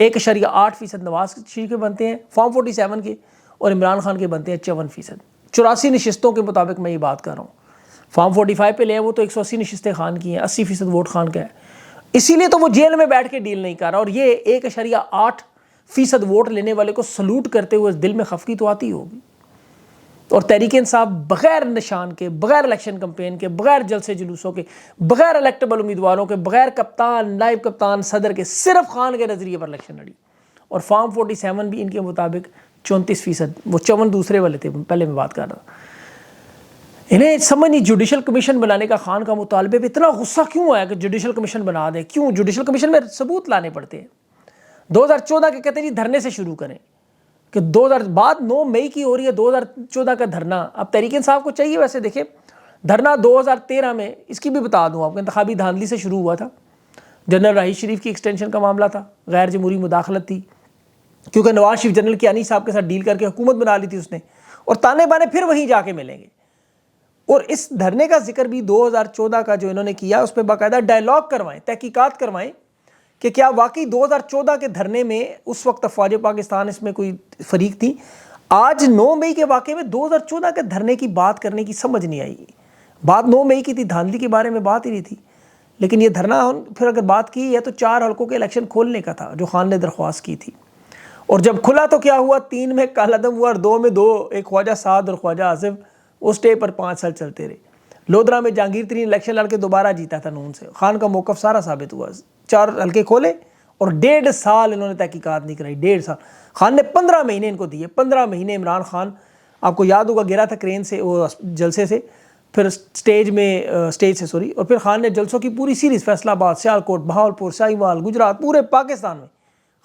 1.8% نواز شریف کے بنتے ہیں فارم 47 کے، اور عمران خان کے بنتے ہیں 54%۔ 84 نشستوں کے مطابق میں یہ بات کر رہا ہوں۔ فارم 45 پہ لے ہیں وہ تو 180 نشستیں خان کی ہیں، 80% ووٹ خان کا ہے، اسی لیے تو وہ جیل میں بیٹھ کے ڈیل نہیں کر رہا۔ اور یہ 1.8% ووٹ لینے والے کو سلوٹ کرتے ہوئے دل میں خفگی تو آتی ہوگی۔ اور تحریک انصاف بغیر نشان کے، بغیر الیکشن کمپین کے، بغیر جلسے جلوسوں کے، بغیر الیکٹیبل امیدواروں کے، بغیر کپتان، نائب کپتان، صدر کے، صرف خان کے نظریے پر الیکشن لڑی، اور فارم 47 بھی ان کے مطابق 34%، وہ 54 دوسرے والے تھے، پہلے میں بات کر رہا تھا۔ انہیں سمجھ نہیں جوڈیشل کمیشن بنانے کا خان کا مطالبے پہ اتنا غصہ کیوں آیا کہ جوڈیشل کمیشن بنا دیں؟ کیوں جوڈیشل کمیشن میں ثبوت لانے پڑتے ہیں؟ 2014 کے کہتے جی دھرنے سے شروع کریں، کہ 2000 بعد 9 مئی کی ہو رہی ہے 2014 کا دھرنا۔ اب تحریک انصاف کو چاہیے، ویسے دیکھیں دھرنا 2013 میں، اس کی بھی بتا دوں آپ کو، انتخابی دھاندلی سے شروع ہوا تھا۔ جنرل راحیل شریف کی ایکسٹینشن کا معاملہ تھا، غیر جمہوری مداخلت تھی، کیونکہ نواز شریف جنرل کیانی صاحب کے ساتھ ڈیل کر کے حکومت بنا لی تھی اس نے، اور تانے بانے پھر وہیں جا کے ملیں گے۔ اور اس دھرنے کا ذکر بھی 2014 کا جو انہوں نے کیا، اس پہ باقاعدہ ڈائلاگ کروائیں، تحقیقات کروائیں کہ کیا واقعی 2014 کے دھرنے میں اس وقت افواج پاکستان اس میں کوئی فریق تھی۔ آج 9 مئی کے واقعے میں 2014 کے دھرنے کی بات کرنے کی سمجھ نہیں آئی۔ بات 9 مئی کی تھی، دھاندلی کے بارے میں بات ہی نہیں تھی، لیکن یہ دھرنا پھر اگر بات کی ہے تو 4 حلقوں کے الیکشن کھولنے کا تھا جو خان نے درخواست کی تھی، اور جب کھلا تو کیا ہوا، 3 میں کالعدم ہوا، اور 2 میں 2، ایک خواجہ سعد اور خواجہ آصف اس ٹے پر 5 سال چلتے رہے۔ لودھرا میں جہانگیر ترین الیکشن لڑ کے دوبارہ جیتا تھا نون سے، خان کا موقف سارا ثابت ہوا، 4 حلقے کھولے اور 1.5 سال انہوں نے تحقیقات نہیں کرائی، 1.5 سال۔ خان نے 15 مہینے ان کو دیے، 15 مہینے عمران خان، آپ کو یاد ہوگا گرا تھا کرین سے، وہ جلسے سے، پھر اور پھر خان نے جلسوں کی پوری سیریز، فیصل آباد، سیالکوٹ، بہاولپور، ساہیوال، گجرات، پورے پاکستان میں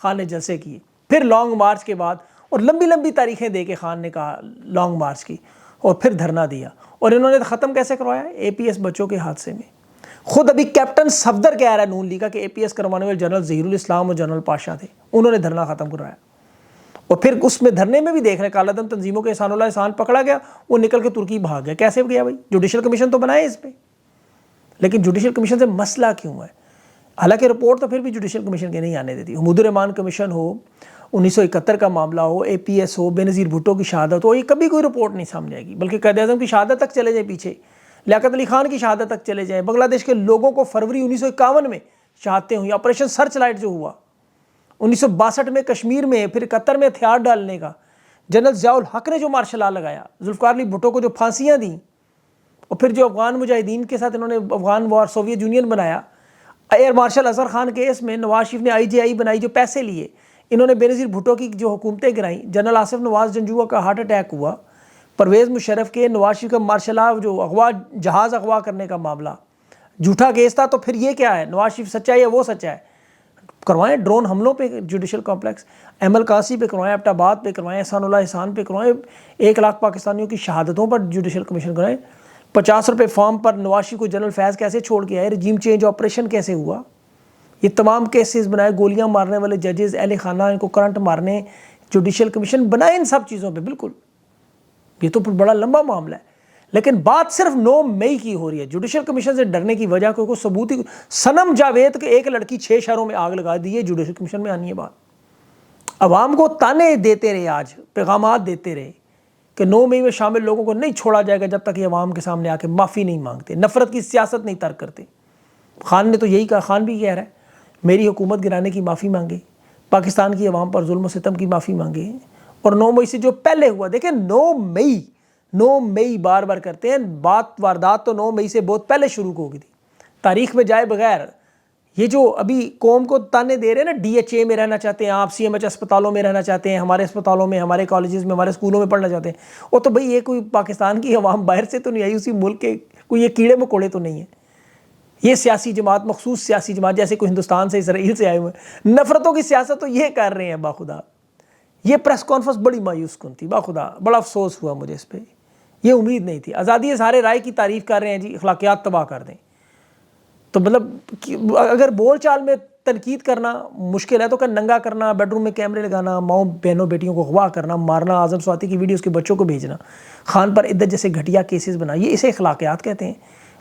خان نے جلسے کیے۔ پھر لانگ مارچ کے بعد، اور لمبی لمبی تاریخیں دے کے خان نے کہا لانگ مارچ کی، اور پھر دھرنا دیا۔ اور انہوں نے ختم کیسے کروایا؟ APS بچوں کے حادثے میں۔ خود ابھی کیپٹن صفدر کہہ رہا ہے نون لیگ کا کہ APS کروانے والے جنرل ظہیر الاسلام اور جنرل پاشا تھے، انہوں نے دھرنا ختم کرایا۔ اور پھر اس میں دھرنے میں بھی دیکھ رہے ہیں کالعدم تنظیموں کے احسان اللہ احسان پکڑا گیا، وہ نکل کے ترکی بھاگ گیا۔ کیسے گیا بھائی؟ جوڈیشل کمیشن تو بنائے اس پہ، لیکن جوڈیشل کمیشن سے مسئلہ کیوں ہے؟ حالانکہ رپورٹ تو پھر بھی جوڈیشل کمیشن کے نہیں آنے دیتی۔ حمود الرحمان کمیشن ہو، 1971 کا معاملہ ہو، APS ہو، بے نظیر بھٹو کی شہادت ہو، یہ کبھی کوئی رپورٹ نہیں سامنے آئے گی، بلکہ قائد اعظم کی شہادت تک چلے جائیں پیچھے، لیاقت علی خان کی شہادت تک چلے جائیں، بنگلہ دیش کے لوگوں کو فروری 1951 میں شہادتیں ہوئی، آپریشن سرچ لائٹ جو ہوا 1962 میں کشمیر میں، پھر 71 میں ہتھیار ڈالنے کا، جنرل ضیاء الحق نے جو مارشل لا لگایا، ذوالفقار علی بھٹو کو جو پھانسیاں دیں، اور پھر جو افغان مجاہدین کے ساتھ انہوں نے افغان وار سوویت یونین بنایا، air marshal Azhar Khan case میں نواز شریف نے IGI بنائی جو پیسے لیے، انہوں نے بے نظیر بھٹو کی جو حکومتیں گرائیں، جنرل آصف نواز جنجوعہ کا ہارٹ اٹیک ہوا، پرویز مشرف کے، نواز شریف کا مارشل لا جو اغوا، جہاز اغوا کرنے کا معاملہ جھوٹا کیس تھا، تو پھر یہ کیا ہے؟ نواز شریف سچا ہے یا وہ سچا ہے؟ کروائیں ڈرون حملوں پہ جوڈیشل کمپلیکس، احمد قاسی پہ کروائیں، ایبٹ آباد پہ کروائیں، احسان اللہ احسان پہ کروائیں، 1 لاکھ پاکستانیوں کی شہادتوں پر جوڈیشل کمیشن کروائیں، 50 روپے فارم پر نواز شریف کو جنرل فیض کیسے چھوڑ کے آئے، رجیم چینج آپریشن کیسے ہوا، یہ تمام کیسز بنائے، گولیاں مارنے والے ججز، اہل خانہ، ان کو کرنٹ مارنے، جوڈیشل کمیشن بنائے ان سب چیزوں پہ، بالکل یہ تو بڑا لمبا معاملہ ہے۔ لیکن بات صرف 9 مئی کی ہو رہی ہے، جوڈیشل کمیشن سے ڈرنے کی وجہ کوئی ثبوت ہی، صنم جاوید کے ایک لڑکی 6 شہروں میں آگ لگا دی ہے، جوڈیشل کمیشن میں آنی ہے بات۔ عوام کو تانے دیتے رہے، آج پیغامات دیتے رہے کہ 9 مئی میں شامل لوگوں کو نہیں چھوڑا جائے گا جب تک یہ عوام کے سامنے آ کے معافی نہیں مانگتے، نفرت کی سیاست نہیں ترک کرتے۔ خان نے تو یہی کہا، خان بھی کہہ رہا ہے میری حکومت گرانے کی معافی مانگے، پاکستان کی عوام پر ظلم و ستم کی معافی مانگے، اور 9 مئی سے جو پہلے ہوا، دیکھیں 9 مئی بار بار کرتے ہیں بات، واردات تو 9 مئی سے بہت پہلے شروع ہو گئی تھی، تاریخ میں جائے بغیر۔ یہ جو ابھی قوم کو تانے دے رہے ہیں نا، DHA میں رہنا چاہتے ہیں آپ، CMH اسپتالوں میں رہنا چاہتے ہیں، ہمارے اسپتالوں میں، ہمارے کالجز میں، ہمارے اسکولوں میں پڑھنا چاہتے ہیں، وہ تو بھئی یہ کوئی پاکستان کی عوام باہر سے تو نہیں آئی، اسی ملک کے کوئی یہ کیڑے مکوڑے تو نہیں ہیں، یہ سیاسی جماعت، مخصوص سیاسی جماعت جیسے کوئی ہندوستان سے، اسرائیل سے آئے ہوئے ہیں، نفرتوں کی سیاست تو یہ کر رہے ہیں باخدا۔ یہ پریس کانفرنس بڑی مایوس کن تھی باخدا، بڑا افسوس ہوا مجھے اس پہ، یہ امید نہیں تھی۔ آزادی اظہار رائے کی تعریف کر رہے ہیں جی، اخلاقیات تباہ کر دیں، تو مطلب اگر بول چال میں تنقید کرنا مشکل ہے تو کہ ننگا کرنا، بیڈ روم میں کیمرے لگانا، ماؤں بہنوں بیٹیوں کو اغوا کرنا، مارنا، اعظم سواتی کی ویڈیوز کے بچوں کو بھیجنا، خان پر عدت جیسے گھٹیا کیسز بنا، یہ اسے اخلاقیات کہتے ہیں۔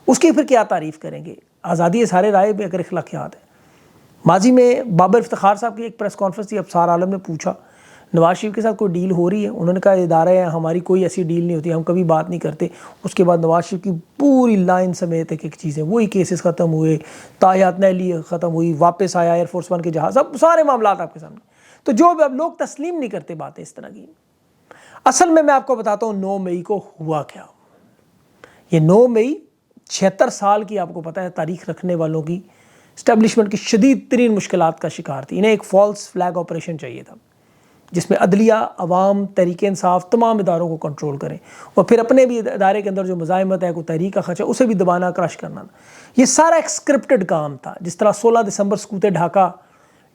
اس کی پھر کیا تعریف کریں گے؟ آزادی اظہار رائے پہ اگر اخلاقیات ہے، ماضی میں بابر افتخار صاحب کی ایک پریس کانفرنس تھی، ابصار عالم نے پوچھا نواز شریف کے ساتھ کوئی ڈیل ہو رہی ہے؟ انہوں نے کہا ادارہ ہے ہماری کوئی ایسی ڈیل نہیں ہوتی، ہم کبھی بات نہیں کرتے۔ اس کے بعد نواز شریف کی پوری لائن سمیت ایک چیزیں، وہی کیسز ختم ہوئے، طاہیات نیلی ختم ہوئی، واپس آیا ایئر فورس ون کے جہاز، اب سارے معاملات آپ کے سامنے۔ تو جو اب لوگ تسلیم نہیں کرتے باتیں اس طرح کی۔ اصل میں آپ کو بتاتا ہوں 9 مئی کو ہوا کیا۔ یہ 9 مئی 76 سال کی آپ کو پتہ ہے تاریخ رکھنے والوں کی اسٹیبلشمنٹ کی شدید ترین مشکلات کا شکار تھی۔ انہیں ایک فالس فلیگ آپریشن چاہیے تھا جس میں عدلیہ، عوام، تحریک انصاف تمام اداروں کو کنٹرول کریں اور پھر اپنے بھی ادارے کے اندر جو مزاحمت ہے، کوئی تحریک کا خدشہ، اسے بھی دبانا، کرش کرنا۔ یہ سارا ایک اسکرپٹڈ کام تھا۔ جس طرح 16 دسمبر سکوت ڈھاکہ،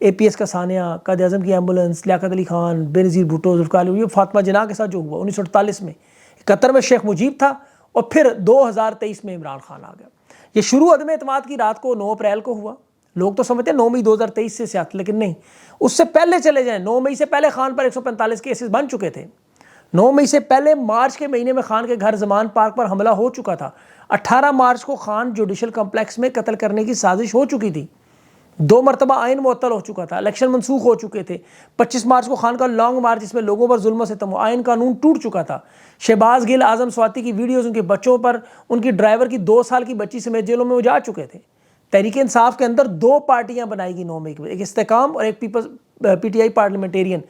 اے پی ایس کا سانحہ، قائد اعظم کی ایمبولنس، لیاقت علی خان، بےنظیر بھٹو، ذوالفقار علی، فاطمہ جناح کے ساتھ جو ہوا 1948 میں، 71 میں شیخ مجیب تھا اور پھر 2023 میں عمران خان آ گیا۔ یہ شروع عدم اعتماد کی رات کو 9 اپریل کو ہوا۔ لوگ تو سمجھتے ہیں 9 مئی 2023 سے سیاست، لیکن نہیں، اس سے پہلے چلے جائیں۔ 9 مئی سے پہلے خان پر 145 کیسز بن چکے تھے۔ 9 مئی سے پہلے مارچ کے مہینے میں خان کے گھر زمان پارک پر حملہ ہو چکا تھا۔ 18 مارچ کو خان جوڈیشل کمپلیکس میں قتل کرنے کی سازش ہو چکی تھی۔ 2 مرتبہ آئین معطل ہو چکا تھا، الیکشن منسوخ ہو چکے تھے۔ 25 مارچ کو خان کا لانگ مارچ جس میں لوگوں پر ظلم و ستم، آئین قانون ٹوٹ چکا تھا۔ شہباز گل، اعظم سواتی کی ویڈیوز ان کے بچوں پر، ان کی ڈرائیور کی 2 سال کی بچی سمیت جیلوں میں وہ جا چکے تھے۔ تحریک انصاف کے اندر 2 پارٹیاں بنائی گئی 9 مئی کو، ایک استحکام اور ایک P T I parliamentarian.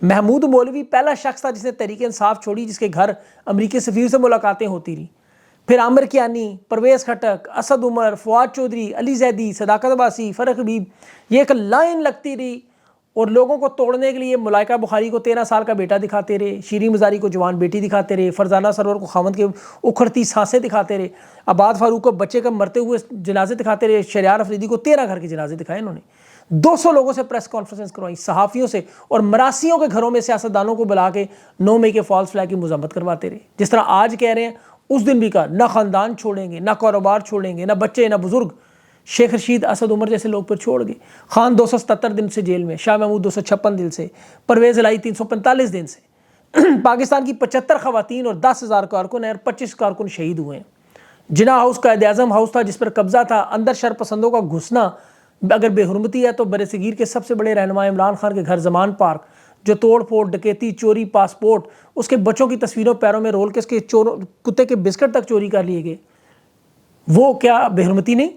Mahmood Maulvi پہلا شخص تھا جس نے تحریک انصاف چھوڑی، جس کے گھر امریکی سفیر سے ملاقاتیں ہوتی رہیں۔ پھر عامر کیانی، پرویز خٹک، اسد عمر، فواد چودھری، علی زیدی، صداقت عباسی، فرق حبیب، یہ ایک لائن لگتی رہی اور لوگوں کو توڑنے کے لیے ملائکہ بخاری کو 13 سال کا بیٹا دکھاتے رہے، شیریں مزاری کو جوان بیٹی دکھاتے رہے، فرزانہ سرور کو خاوند کے اکھڑتی سانسیں دکھاتے رہے، عباد فاروق کو بچے کا مرتے ہوئے جنازے دکھاتے رہے، شریار افریدی کو 13 گھر کے جنازے دکھائے انہوں نے۔ 200 لوگوں سے پریس کانفرنس کروائیں، صحافیوں سے اور مراسیوں کے گھروں میں سیاستدانوں کو بلا کے 9 مئی کے فالس فلیگ کی مذمت کرواتے رہے۔ جس طرح آج کہہ رہے ہیں اس دن بھی کہا، نہ خاندان چھوڑیں گے، نہ کاروبار چھوڑیں گے، نہ بچے، نہ بزرگ۔ شیخ رشید، اسد عمر جیسے لوگ پھر چھوڑ گئے۔ خان 277 دن سے جیل میں، شاہ محمود 256 دن سے، پرویز الہی 345 دن سے۔ پاکستان کی 75 خواتین اور 10,000 کارکن ہیں اور 25 کارکن شہید ہوئے ہیں۔ جناح ہاؤس قائد اعظم ہاؤس تھا جس پر قبضہ تھا، اندر شر پسندوں کا گھسنا اگر بے حرمتی ہے تو برصغیر کے سب سے بڑے رہنما عمران خان کے گھر زمان پارک، جو توڑ پھوڑ، ڈکیتی، چوری، پاسپورٹ، اس کے بچوں کی تصویروں پیروں میں رول کے اس کے کتے کے بسکٹ تک چوری کر لیے گئے، وہ کیا بے حرمتی نہیں؟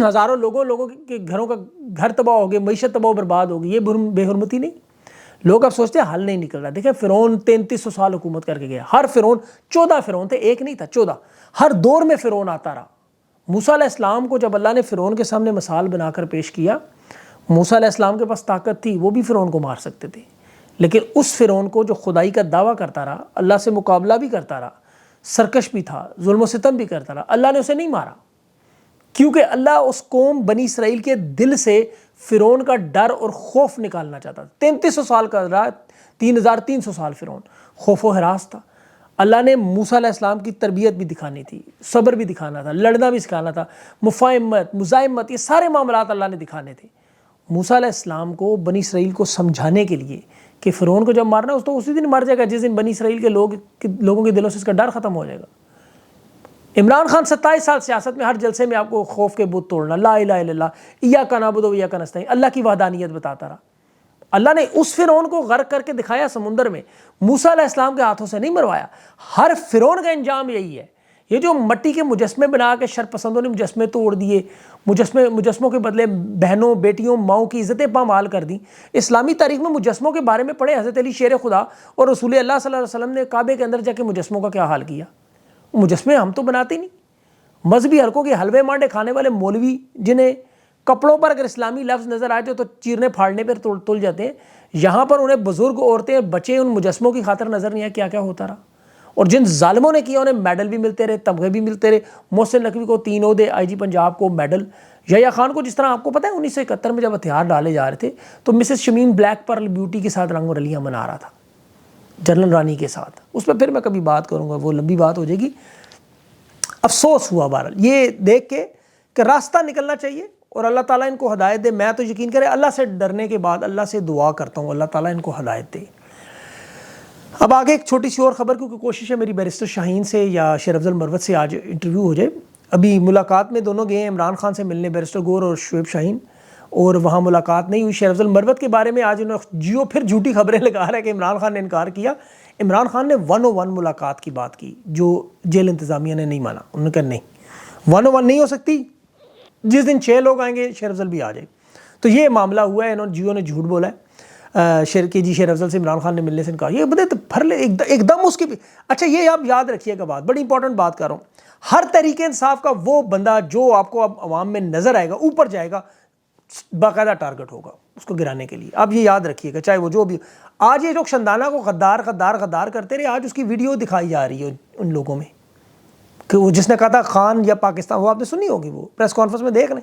ہزاروں لوگوں کے گھروں کا گھر تباہ ہو گئے، معیشت تباہ و برباد ہو گئی، یہ بے حرمتی نہیں؟ لوگ اب سوچتے ہیں حل نہیں نکل رہا۔ دیکھیں فرعون 3300 سال حکومت کر کے گیا، ہر فرعون 14 فرعون تھے، ایک نہیں تھا، 14، ہر دور میں فرعون آتا رہا۔ موسیٰ علیہ السلام کو جب اللہ نے فرعون کے سامنے مثال بنا کر پیش کیا، موسیٰ علیہ السلام کے پاس طاقت تھی، وہ بھی فرعون کو مار سکتے تھے، لیکن اس فرعون کو جو خدائی کا دعویٰ کرتا رہا، اللہ سے مقابلہ بھی کرتا رہا، سرکش بھی تھا، ظلم و ستم بھی کرتا رہا، اللہ نے اسے نہیں مارا، کیونکہ اللہ اس قوم بنی اسرائیل کے دل سے فرعون کا ڈر اور خوف نکالنا چاہتا تھا۔ 3300 سال کا رہا، 3300 سال فرعون خوف و ہراس تھا۔ اللہ نے موسیٰ علیہ السلام کی تربیت بھی دکھانی تھی، صبر بھی دکھانا تھا، لڑنا بھی سکھانا تھا، مفاہمت، مزاحمت، یہ سارے معاملات اللہ نے دکھانے تھے۔ موسیٰ علیہ السلام کو بنی اسرائیل کو سمجھانے کے لیے کہ فرعون کو جب مارنا ہے اس تو اسی دن مر جائے گا جس دن بنی اسرائیل کے لوگوں کے دلوں سے اس کا ڈر ختم ہو جائے گا۔ عمران خان 27 سال سیاست میں، ہر جلسے میں آپ کو خوف کے بت توڑنا، لا الہ الا اللہ، ایاک نعبد و ایاک نستعین، اللہ کی وحدانیت بتاتا رہا۔ اللہ نے اس فرعون کو غرق کر کے دکھایا سمندر میں، موسیٰ علیہ السلام کے ہاتھوں سے نہیں مروایا۔ ہر فرعون کا انجام یہی ہے۔ یہ جو مٹی کے مجسمے بنا کے شر پسندوں نے مجسمے توڑ دیے، مجسموں کے بدلے بہنوں، بیٹیوں، ماؤں کی عزتیں پامال کر دیں۔ اسلامی تاریخ میں مجسموں کے بارے میں پڑھے، حضرت علی شیر خدا اور رسول اللہ صلی اللہ علیہ وسلم نے کعبے کے اندر جا کے مجسموں کا کیا حال کیا۔ مجسمے ہم تو بناتے نہیں۔ مذہبی حلقوں کے حلوے مانڈے کھانے والے مولوی جنہیں کپڑوں پر اگر اسلامی لفظ نظر آئے تو چیرنے پھاڑنے پر تل جاتے ہیں، یہاں پر انہیں بزرگ، عورتیں، بچے ان مجسموں کی خاطر نظر نہیں آئے کیا کیا ہوتا رہا۔ اور جن ظالموں نے کیا انہیں میڈل بھی ملتے رہے، تمغے بھی ملتے رہے۔ محسن نقوی کو 3 عہدے، آئی جی پنجاب کو میڈل، یحییٰ خان کو جس طرح آپ کو پتہ ہے 1971 میں جب ہتھیار ڈالے جا رہے تھے تو Mrs Shamim black Pearl beauty کے ساتھ رنگ و رلیاں منا رہا تھا، جنرل رانی کے ساتھ۔ اس پہ پھر میں کبھی بات کروں گا، وہ لمبی بات ہو جائے گی۔ افسوس ہوا بہرحال یہ دیکھ کے کہ راستہ نکلنا چاہیے اور اللہ تعالیٰ ان کو ہدایت دے۔ میں تو یقین کرے اللہ سے ڈرنے کے بعد اللہ سے دعا کرتا ہوں اللہ تعالیٰ ان کو ہدایت دے۔ اب آگے ایک چھوٹی سی اور خبر، کیونکہ کوشش ہے میری بیرسٹر شاہین سے یا شیر افضل مروت سے آج انٹرویو ہو جائے۔ ابھی ملاقات میں دونوں گئے ہیں عمران خان سے ملنے، بیرسٹر گور اور شعیب شاہین، اور وہاں ملاقات نہیں ہوئی. شیر افضل مروت کے بارے میں آج انہوں نے جیو پھر جھوٹی خبریں لگا رہا ہے کہ عمران خان نے انکار کیا. عمران خان نے 101 ملاقات کی بات کی جو جیل انتظامیہ نے نہیں مانا. انہوں نے کہا نہیں 101 نہیں ہو سکتی, جس دن 6 لوگ آئیں گے شیر افضل بھی آ جائے. تو یہ معاملہ ہوا ہے, انہوں نے جیو نے جھوٹ بولا ہے شیر افضل سے عمران خان نے ملنے سے انکار. یہ بدے تو پھر ایک دم اس کی بھی. اچھا یہ آپ یاد رکھیے گا بات, بڑی امپورٹنٹ بات کر رہا ہوں. ہر تحریک انصاف کا وہ بندہ جو آپ کو اب عوام میں نظر آئے گا, اوپر جائے گا, باقاعدہ ٹارگٹ ہوگا اس کو گرانے کے لیے. آپ یہ یاد رکھیے گا, چاہے وہ جو بھی. آج یہ لوگ شندانہ کو غدار غدار غدار کرتے رہے, آج اس کی ویڈیو دکھائی جا رہی ہے ان لوگوں میں کہ وہ جس نے کہا تھا خان یا پاکستان, وہ آپ نے سنی ہوگی, وہ پریس کانفرنس میں دیکھ لیں.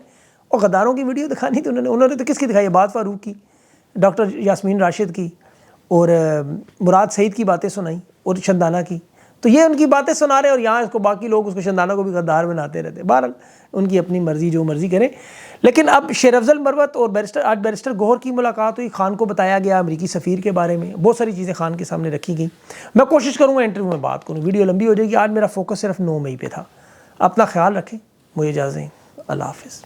اور غداروں کی ویڈیو دکھانی تھی انہوں نے تو کس کی دکھائی ہے؟ عباد فاروق کی, ڈاکٹر یاسمین راشد کی, اور مراد سعید کی باتیں سنائی, اور شندانہ کی. تو یہ ان کی باتیں سنا رہے ہیں, اور یہاں اس کو باقی لوگ اس کو شندانہ کو بھی غدار بناتے رہتے. بہرحال ان کی اپنی مرضی, جو مرضی کریں. لیکن اب شیر افضل مروت اور آج بیرسٹر گوہر کی ملاقات ہوئی. خان کو بتایا گیا امریکی سفیر کے بارے میں, بہت ساری چیزیں خان کے سامنے رکھی گئیں. میں کوشش کروں گا انٹرویو میں بات کروں, ویڈیو لمبی ہو جائے گی. آج میرا فوکس صرف 9 مئی پہ تھا. اپنا خیال رکھیں, مجھے اجازت دیں. اللہ حافظ.